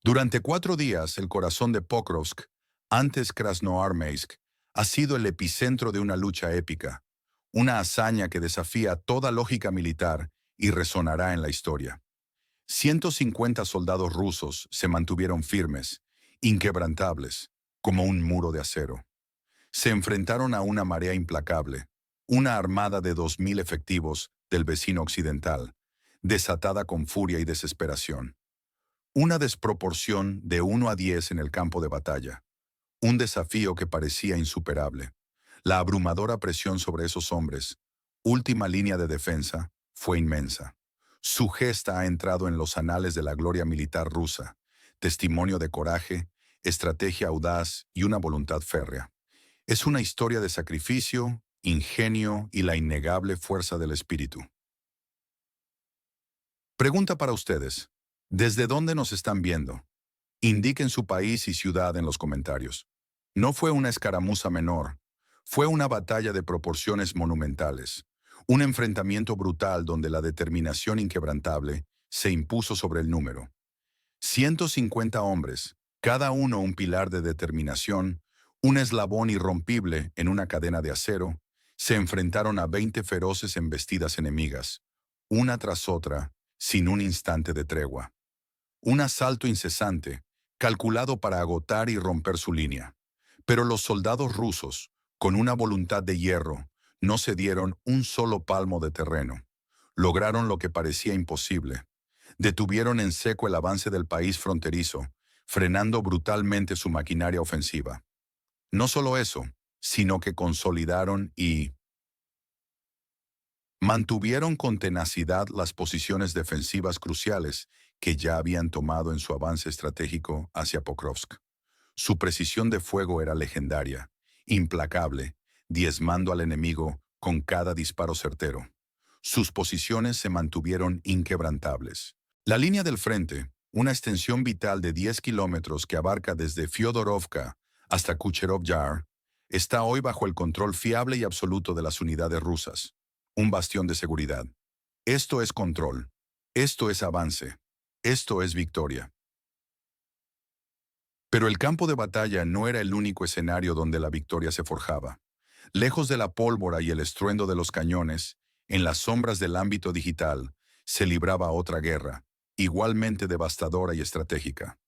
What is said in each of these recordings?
Durante 4 días, el corazón de Pokrovsk, antes Krasnoarmeysk, ha sido el epicentro de una lucha épica, una hazaña que desafía toda lógica militar y resonará en la historia. 150 soldados rusos se mantuvieron firmes, inquebrantables, como un muro de acero. Se enfrentaron a una marea implacable, una armada de 2000 efectivos del vecino occidental, desatada con furia y desesperación. Una desproporción de 1 a 10 en el campo de batalla. Un desafío que parecía insuperable. La abrumadora presión sobre esos hombres, última línea de defensa, fue inmensa. Su gesta ha entrado en los anales de la gloria militar rusa, testimonio de coraje, estrategia audaz y una voluntad férrea. Es una historia de sacrificio, ingenio y la innegable fuerza del espíritu. Pregunta para ustedes. ¿Desde dónde nos están viendo? Indiquen su país y ciudad en los comentarios. No fue una escaramuza menor, fue una batalla de proporciones monumentales, un enfrentamiento brutal donde la determinación inquebrantable se impuso sobre el número. 150 hombres, cada uno un pilar de determinación, un eslabón irrompible en una cadena de acero, se enfrentaron a 20 feroces embestidas enemigas, una tras otra, sin un instante de tregua. Un asalto incesante, calculado para agotar y romper su línea. Pero los soldados rusos, con una voluntad de hierro, no cedieron un solo palmo de terreno. Lograron lo que parecía imposible. Detuvieron en seco el avance del país fronterizo, frenando brutalmente su maquinaria ofensiva. No solo eso, sino que consolidaron y mantuvieron con tenacidad las posiciones defensivas cruciales que ya habían tomado en su avance estratégico hacia Pokrovsk. Su precisión de fuego era legendaria, implacable, diezmando al enemigo con cada disparo certero. Sus posiciones se mantuvieron inquebrantables. La línea del frente, una extensión vital de 10 kilómetros que abarca desde Fyodorovka hasta Kucherov Yar, está hoy bajo el control fiable y absoluto de las unidades rusas. Un bastión de seguridad. Esto es control. Esto es avance. Esto es victoria. Pero el campo de batalla no era el único escenario donde la victoria se forjaba. Lejos de la pólvora y el estruendo de los cañones, en las sombras del ámbito digital, se libraba otra guerra, igualmente devastadora y estratégica.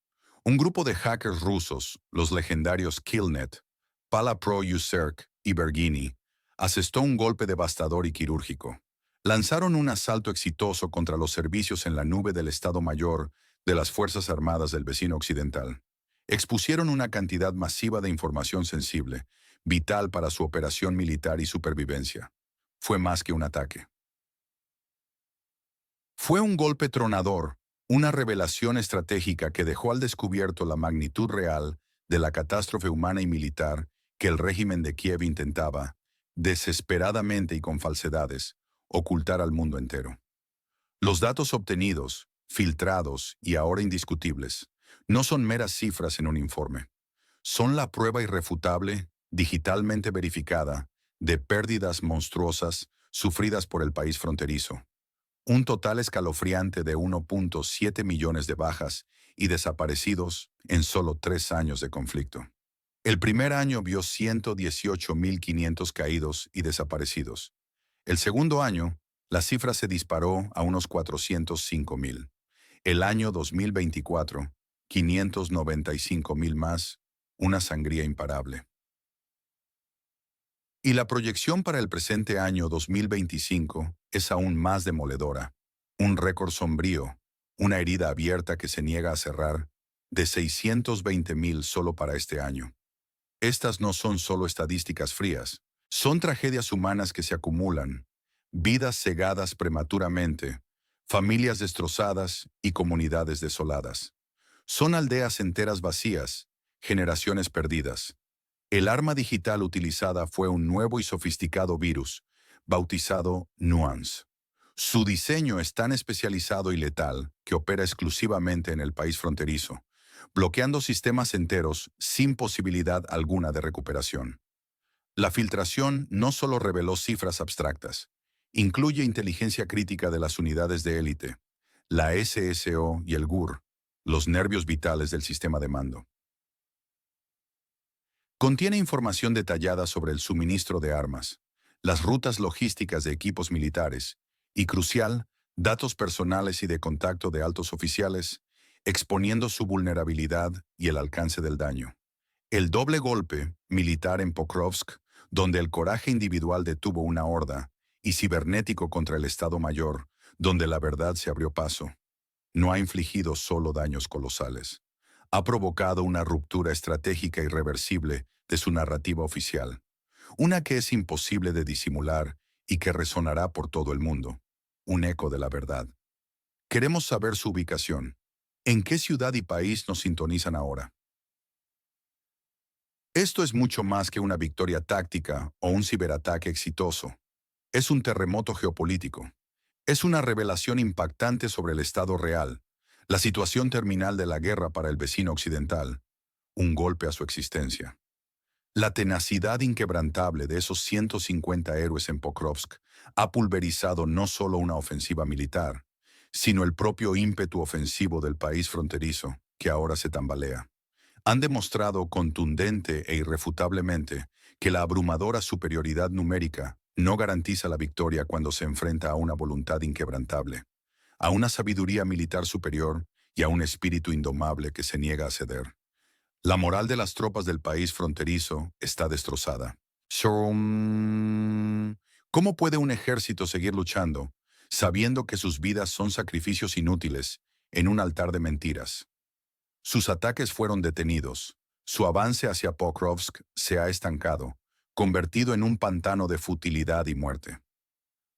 Un grupo de hackers rusos, los legendarios Killnet, Palapro-Userk y Bergini, asestó un golpe devastador y quirúrgico. Lanzaron un asalto exitoso contra los servicios en la nube del Estado Mayor de las Fuerzas Armadas del vecino occidental. Expusieron una cantidad masiva de información sensible, vital para su operación militar y supervivencia. Fue más que un ataque. Fue un golpe tronador, una revelación estratégica que dejó al descubierto la magnitud real de la catástrofe humana y militar que el régimen de Kiev intentaba, desesperadamente y con falsedades, ocultar al mundo entero. Los datos obtenidos, filtrados y ahora indiscutibles, no son meras cifras en un informe. Son la prueba irrefutable, digitalmente verificada, de pérdidas monstruosas sufridas por el país fronterizo. Un total escalofriante de 1.7 millones de bajas y desaparecidos en solo 3 años de conflicto. El primer año vio 118.500 caídos y desaparecidos. El segundo año, la cifra se disparó a unos 405.000. El año 2024, 595.000 más, una sangría imparable. Y la proyección para el presente año 2025 es aún más demoledora. Un récord sombrío, una herida abierta que se niega a cerrar, de 620.000 solo para este año. Estas no son solo estadísticas frías, son tragedias humanas que se acumulan, vidas cegadas prematuramente, familias destrozadas y comunidades desoladas. Son aldeas enteras vacías, generaciones perdidas. El arma digital utilizada fue un nuevo y sofisticado virus, bautizado Nuance. Su diseño es tan especializado y letal que opera exclusivamente en el país fronterizo, bloqueando sistemas enteros sin posibilidad alguna de recuperación. La filtración no solo reveló cifras abstractas, incluye inteligencia crítica de las unidades de élite, la SSO y el GUR, los nervios vitales del sistema de mando. Contiene información detallada sobre el suministro de armas, las rutas logísticas de equipos militares y, crucial, datos personales y de contacto de altos oficiales, exponiendo su vulnerabilidad y el alcance del daño. El doble golpe militar en Pokrovsk, donde el coraje individual detuvo una horda, y cibernético contra el Estado Mayor, donde la verdad se abrió paso, no ha infligido solo daños colosales. Ha provocado una ruptura estratégica irreversible de su narrativa oficial, una que es imposible de disimular y que resonará por todo el mundo, un eco de la verdad. Queremos saber su ubicación. ¿En qué ciudad y país nos sintonizan ahora? Esto es mucho más que una victoria táctica o un ciberataque exitoso. Es un terremoto geopolítico. Es una revelación impactante sobre el estado real, la situación terminal de la guerra para el vecino occidental, un golpe a su existencia. La tenacidad inquebrantable de esos 150 héroes en Pokrovsk ha pulverizado no solo una ofensiva militar, sino el propio ímpetu ofensivo del país fronterizo, que ahora se tambalea. Han demostrado contundente e irrefutablemente que la abrumadora superioridad numérica no garantiza la victoria cuando se enfrenta a una voluntad inquebrantable, a una sabiduría militar superior y a un espíritu indomable que se niega a ceder. La moral de las tropas del país fronterizo está destrozada. ¿Cómo puede un ejército seguir luchando, sabiendo que sus vidas son sacrificios inútiles en un altar de mentiras? Sus ataques fueron detenidos. Su avance hacia Pokrovsk se ha estancado, convertido en un pantano de futilidad y muerte.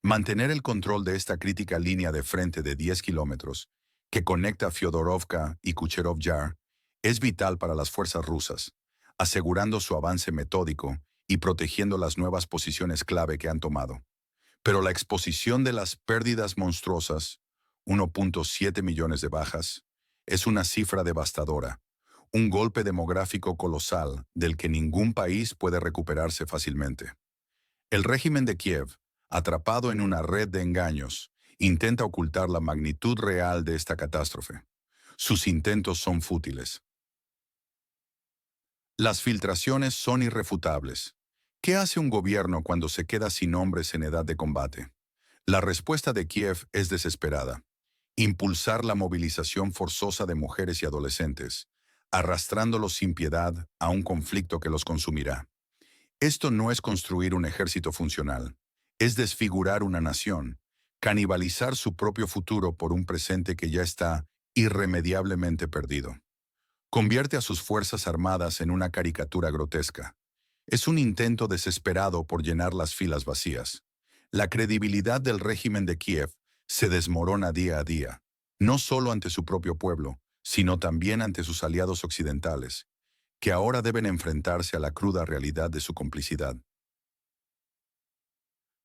Mantener el control de esta crítica línea de frente de 10 kilómetros, que conecta Fyodorovka y Kucherov Yar, es vital para las fuerzas rusas, asegurando su avance metódico y protegiendo las nuevas posiciones clave que han tomado. Pero la exposición de las pérdidas monstruosas, 1.7 millones de bajas, es una cifra devastadora, un golpe demográfico colosal del que ningún país puede recuperarse fácilmente. El régimen de Kiev, atrapado en una red de engaños, intenta ocultar la magnitud real de esta catástrofe. Sus intentos son fútiles. Las filtraciones son irrefutables. ¿Qué hace un gobierno cuando se queda sin hombres en edad de combate? La respuesta de Kiev es desesperada. Impulsar la movilización forzosa de mujeres y adolescentes, arrastrándolos sin piedad a un conflicto que los consumirá. Esto no es construir un ejército funcional, es desfigurar una nación, canibalizar su propio futuro por un presente que ya está irremediablemente perdido. Convierte a sus fuerzas armadas en una caricatura grotesca. Es un intento desesperado por llenar las filas vacías. La credibilidad del régimen de Kiev se desmorona día a día, no solo ante su propio pueblo, sino también ante sus aliados occidentales, que ahora deben enfrentarse a la cruda realidad de su complicidad.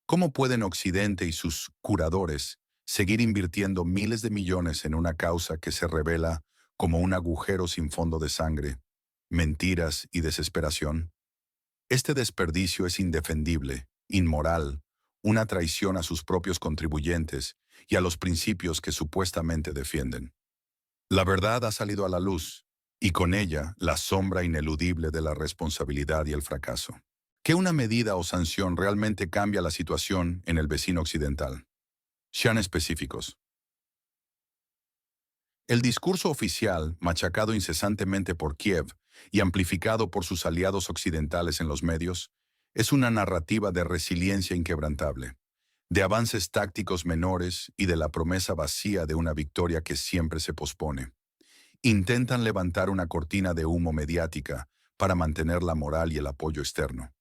¿Cómo pueden Occidente y sus curadores seguir invirtiendo miles de millones en una causa que se revela como un agujero sin fondo de sangre, mentiras y desesperación? Este desperdicio es indefendible, inmoral, una traición a sus propios contribuyentes y a los principios que supuestamente defienden. La verdad ha salido a la luz, y con ella la sombra ineludible de la responsabilidad y el fracaso. ¿Qué una medida o sanción realmente cambia la situación en el vecino occidental? Sean específicos. El discurso oficial, machacado incesantemente por Kiev y amplificado por sus aliados occidentales en los medios, es una narrativa de resiliencia inquebrantable, de avances tácticos menores y de la promesa vacía de una victoria que siempre se pospone. Intentan levantar una cortina de humo mediática para mantener la moral y el apoyo externo.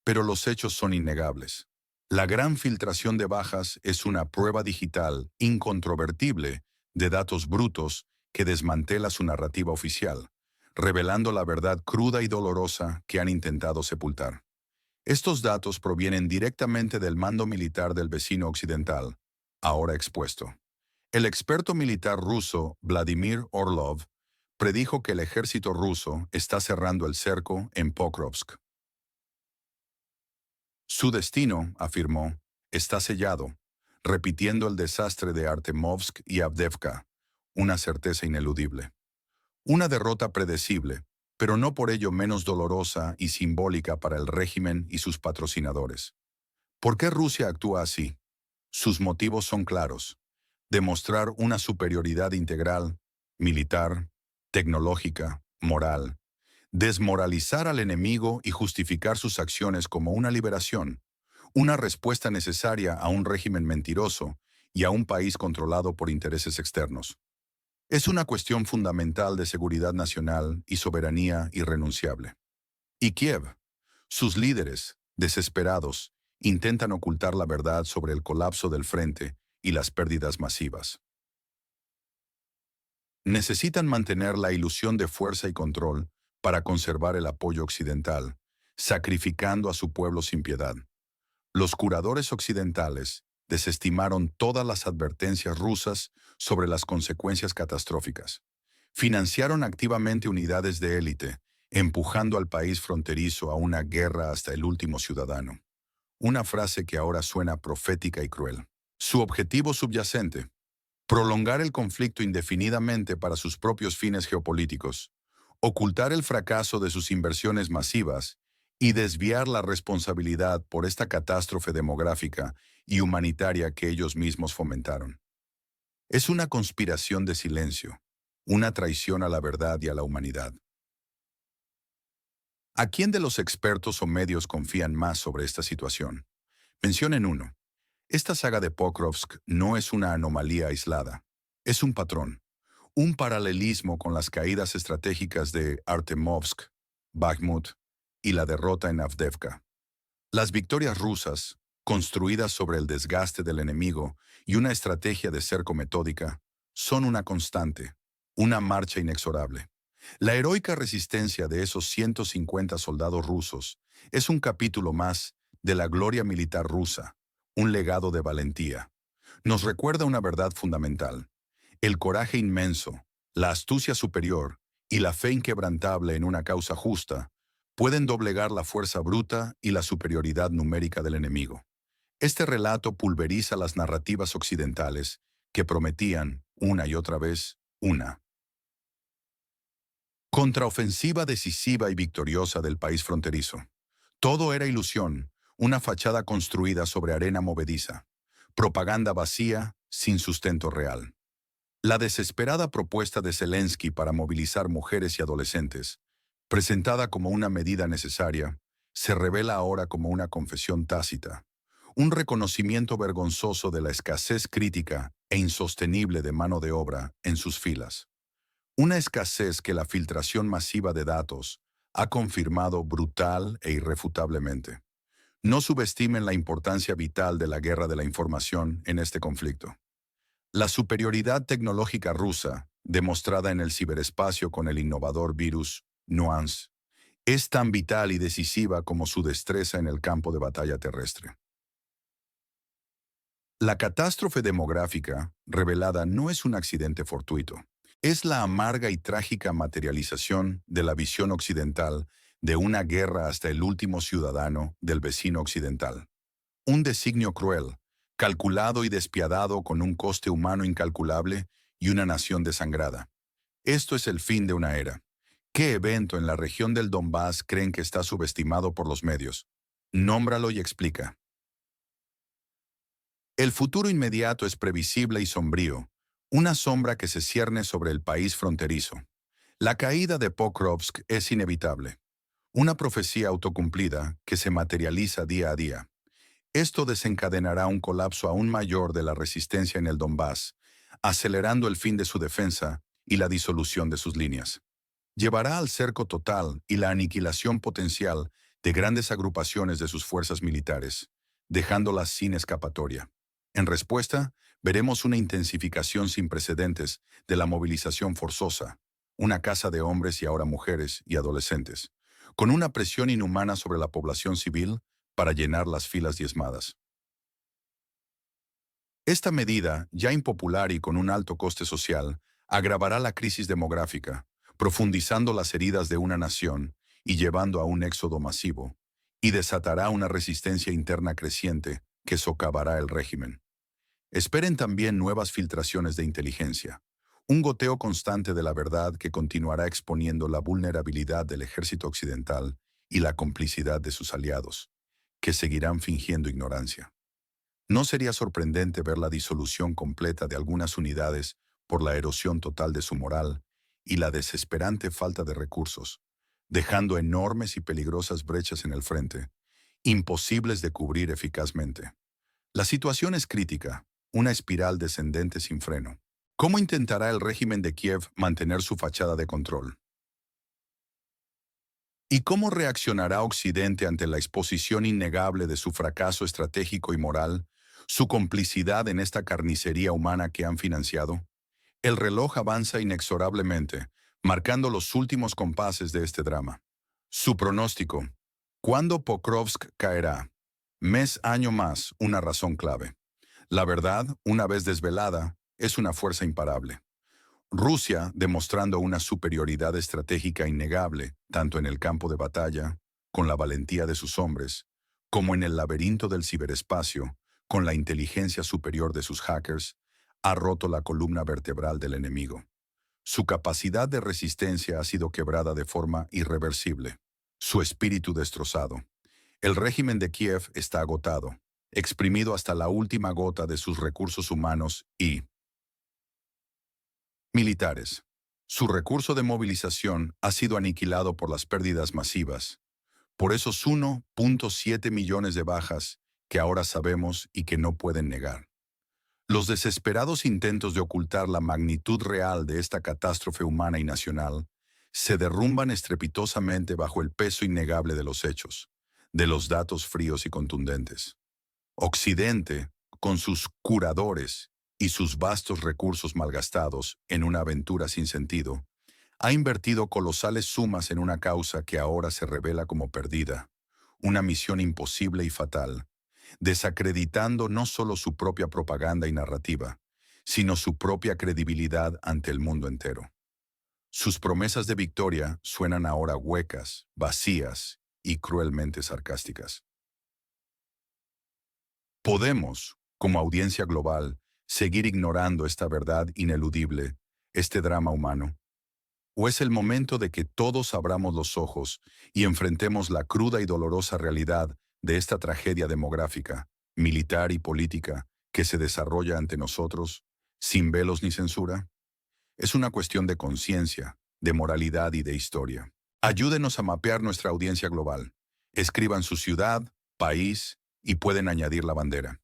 Pero los hechos son innegables. La gran filtración de bajas es una prueba digital incontrovertible de datos brutos que desmantela su narrativa oficial, revelando la verdad cruda y dolorosa que han intentado sepultar. Estos datos provienen directamente del mando militar del vecino occidental, ahora expuesto. El experto militar ruso Vladimir Orlov predijo que el ejército ruso está cerrando el cerco en Pokrovsk. Su destino, afirmó, está sellado, repitiendo el desastre de Artemovsk y Avdiivka, una certeza ineludible. Una derrota predecible, pero no por ello menos dolorosa y simbólica para el régimen y sus patrocinadores. ¿Por qué Rusia actúa así? Sus motivos son claros: demostrar una superioridad integral, militar, tecnológica, moral, desmoralizar al enemigo y justificar sus acciones como una liberación, una respuesta necesaria a un régimen mentiroso y a un país controlado por intereses externos. Es una cuestión fundamental de seguridad nacional y soberanía irrenunciable. Y Kiev, sus líderes, desesperados, intentan ocultar la verdad sobre el colapso del frente y las pérdidas masivas. Necesitan mantener la ilusión de fuerza y control para conservar el apoyo occidental, sacrificando a su pueblo sin piedad. Los curadores occidentales desestimaron todas las advertencias rusas sobre las consecuencias catastróficas. Financiaron activamente unidades de élite, empujando al país fronterizo a una guerra hasta el último ciudadano. Una frase que ahora suena profética y cruel. Su objetivo subyacente: prolongar el conflicto indefinidamente para sus propios fines geopolíticos, ocultar el fracaso de sus inversiones masivas y desviar la responsabilidad por esta catástrofe demográfica y humanitaria que ellos mismos fomentaron. Es una conspiración de silencio, una traición a la verdad y a la humanidad. ¿A quién de los expertos o medios confían más sobre esta situación? Mencionen uno. Esta saga de Pokrovsk no es una anomalía aislada. Es un patrón, un paralelismo con las caídas estratégicas de Artemovsk, Bakhmut y la derrota en Avdiivka. Las victorias rusas, construidas sobre el desgaste del enemigo y una estrategia de cerco metódica, son una constante, una marcha inexorable. La heroica resistencia de esos 150 soldados rusos es un capítulo más de la gloria militar rusa, un legado de valentía. Nos recuerda una verdad fundamental: el coraje inmenso, la astucia superior y la fe inquebrantable en una causa justa pueden doblegar la fuerza bruta y la superioridad numérica del enemigo. Este relato pulveriza las narrativas occidentales que prometían, una y otra vez, una contraofensiva decisiva y victoriosa del país fronterizo. Todo era ilusión, una fachada construida sobre arena movediza, propaganda vacía, sin sustento real. La desesperada propuesta de Zelensky para movilizar mujeres y adolescentes, presentada como una medida necesaria, se revela ahora como una confesión tácita, un reconocimiento vergonzoso de la escasez crítica e insostenible de mano de obra en sus filas. Una escasez que la filtración masiva de datos ha confirmado brutal e irrefutablemente. No subestimen la importancia vital de la guerra de la información en este conflicto. La superioridad tecnológica rusa, demostrada en el ciberespacio con el innovador virus Nuance, es tan vital y decisiva como su destreza en el campo de batalla terrestre. La catástrofe demográfica revelada no es un accidente fortuito. Es la amarga y trágica materialización de la visión occidental de una guerra hasta el último ciudadano del vecino occidental. Un designio cruel, calculado y despiadado con un coste humano incalculable y una nación desangrada. Esto es el fin de una era. ¿Qué evento en la región del Donbass creen que está subestimado por los medios? Nómbralo y explica. El futuro inmediato es previsible y sombrío, una sombra que se cierne sobre el país fronterizo. La caída de Pokrovsk es inevitable, una profecía autocumplida que se materializa día a día. Esto desencadenará un colapso aún mayor de la resistencia en el Donbass, acelerando el fin de su defensa y la disolución de sus líneas. Llevará al cerco total y la aniquilación potencial de grandes agrupaciones de sus fuerzas militares, dejándolas sin escapatoria. En respuesta, veremos una intensificación sin precedentes de la movilización forzosa, una caza de hombres y ahora mujeres y adolescentes, con una presión inhumana sobre la población civil para llenar las filas diezmadas. Esta medida, ya impopular y con un alto coste social, agravará la crisis demográfica, profundizando las heridas de una nación y llevando a un éxodo masivo, y desatará una resistencia interna creciente que socavará el régimen. Esperen también nuevas filtraciones de inteligencia, Un goteo constante de la verdad que continuará exponiendo la vulnerabilidad del ejército occidental y la complicidad de sus aliados, que seguirán fingiendo ignorancia. No sería sorprendente ver la disolución completa de algunas unidades por la erosión total de su moral y la desesperante falta de recursos, dejando enormes y peligrosas brechas en el frente, imposibles de cubrir eficazmente. La situación es crítica, una espiral descendente sin freno. ¿Cómo intentará el régimen de Kiev mantener su fachada de control? ¿Y cómo reaccionará Occidente ante la exposición innegable de su fracaso estratégico y moral, su complicidad en esta carnicería humana que han financiado? El reloj avanza inexorablemente, marcando los últimos compases de este drama. Su pronóstico: ¿cuándo Pokrovsk caerá? Mes, año más, una razón clave. La verdad, una vez desvelada, es una fuerza imparable. Rusia, demostrando una superioridad estratégica innegable, tanto en el campo de batalla, con la valentía de sus hombres, como en el laberinto del ciberespacio, con la inteligencia superior de sus hackers, ha roto la columna vertebral del enemigo. Su capacidad de resistencia ha sido quebrada de forma irreversible. Su espíritu destrozado. El régimen de Kiev está agotado, exprimido hasta la última gota de sus recursos humanos y militares. Su recurso de movilización ha sido aniquilado por las pérdidas masivas, por esos 1.7 millones de bajas que ahora sabemos y que no pueden negar. Los desesperados intentos de ocultar la magnitud real de esta catástrofe humana y nacional se derrumban estrepitosamente bajo el peso innegable de los hechos, de los datos fríos y contundentes. Occidente, con sus curadores y sus vastos recursos malgastados en una aventura sin sentido, ha invertido colosales sumas en una causa que ahora se revela como perdida, una misión imposible y fatal, desacreditando no solo su propia propaganda y narrativa, sino su propia credibilidad ante el mundo entero. Sus promesas de victoria suenan ahora huecas, vacías y cruelmente sarcásticas. ¿Podemos, como audiencia global, seguir ignorando esta verdad ineludible, este drama humano? ¿O es el momento de que todos abramos los ojos y enfrentemos la cruda y dolorosa realidad de esta tragedia demográfica, militar y política que se desarrolla ante nosotros, sin velos ni censura? Es una cuestión de conciencia, de moralidad y de historia. Ayúdenos a mapear nuestra audiencia global. Escriban su ciudad, país y pueden añadir la bandera.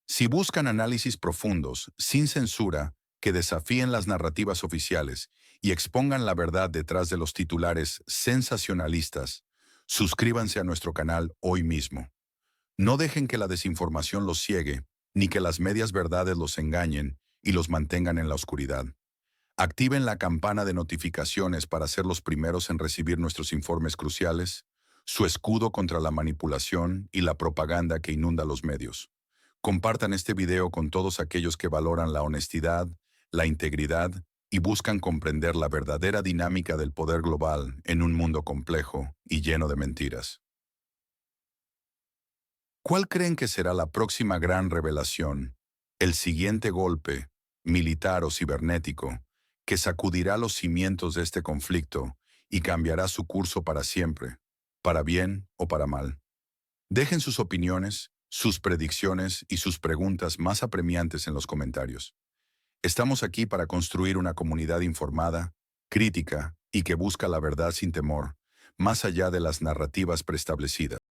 Si buscan análisis profundos, sin censura, que desafíen las narrativas oficiales y expongan la verdad detrás de los titulares sensacionalistas, suscríbanse a nuestro canal hoy mismo. No dejen que la desinformación los ciegue, ni que las medias verdades los engañen y los mantengan en la oscuridad. Activen la campana de notificaciones para ser los primeros en recibir nuestros informes cruciales, su escudo contra la manipulación y la propaganda que inunda los medios. Compartan este video con todos aquellos que valoran la honestidad, la integridad y buscan comprender la verdadera dinámica del poder global en un mundo complejo y lleno de mentiras. ¿Cuál creen que será la próxima gran revelación, el siguiente golpe, militar o cibernético, que sacudirá los cimientos de este conflicto y cambiará su curso para siempre, para bien o para mal? Dejen sus opiniones, sus predicciones y sus preguntas más apremiantes en los comentarios. Estamos aquí para construir una comunidad informada, crítica y que busca la verdad sin temor, más allá de las narrativas preestablecidas.